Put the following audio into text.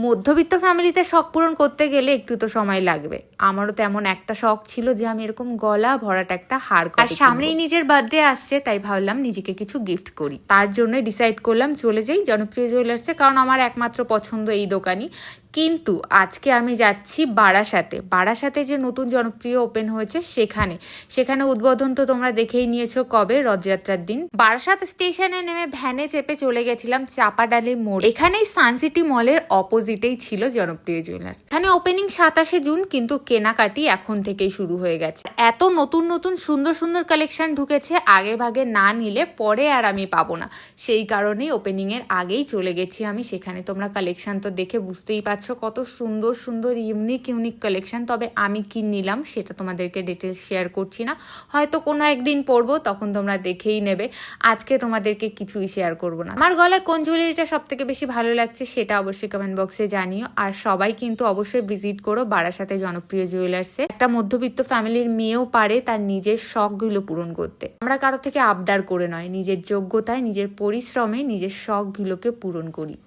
মধ্যবিত্ত ফ্যামিলিতে শখ পূরণ করতে গেলে একটু তো সময় লাগবে। আমারও তেমন একটা শখ ছিল যে আমি এরকম গলা ভরাট একটা হার আর সামনেই নিজের বার্থডে আসছে, তাই ভাবলাম নিজেকে কিছু গিফট করি। তার জন্য ডিসাইড করলাম চলে যাই জনপ্রিয় জুয়েলার্সে, কারণ আমার একমাত্র পছন্দ এই দোকানই। কিন্তু আজকে আমি যাচ্ছি বারাসাতে যে নতুন জনপ্রিয় ওপেন হয়েছে সেখানে উদ্বোধন তো তোমরা দেখেই নিয়েছো কবে, রথযাত্রার দিন। বারাসাত স্টেশনে নেমে ভ্যানে চেপে চলে গেছিলাম চাপাডালি মোড়। এখানেই সানসিটি মলের অপোজিটেই ছিল জনপ্রিয় জুয়েলার্স। এখানে ওপেনিং 27 জুন, কিন্তু কেনাকাটি এখন থেকেই শুরু হয়ে গেছে। এত নতুন নতুন সুন্দর সুন্দর কালেকশন ঢুকেছে, আগে ভাগে না নিলে পরে আর আমি পাবো না। সেই কারণেই ওপেনিং এর আগেই চলে গেছি আমি সেখানে। তোমরা কালেকশন তো দেখে বুঝতেই পারছো কত সুন্দর সুন্দর ইউনিক কালেকশন। তবে আমি কি নিলাম সেটা তোমাদেরকে ডিটেলস শেয়ার করছি না, হয়তো কোনো একদিন পরবো, তখন তোমরা দেখেই নেবে। আজকে তোমাদেরকে কিছুই শেয়ার করবো না। আমার গলায় কোন জুয়েলারিটা সব থেকে বেশি ভালো লাগছে সেটা অবশ্যই কমেন্ট বক্সে জানিও। আর সবাই কিন্তু অবশ্যই ভিজিট করো বারাসাতে জনপ্রিয় জুয়েলার্সে। একটা মধ্যবিত্ত ফ্যামিলির মেয়েও পারে তার নিজের শখগুলো পূরণ করতে। আমরা কারো থেকে আবদার করে নয়, নিজের যোগ্যতায় নিজের পরিশ্রমে নিজের শখগুলোকে পূরণ করি।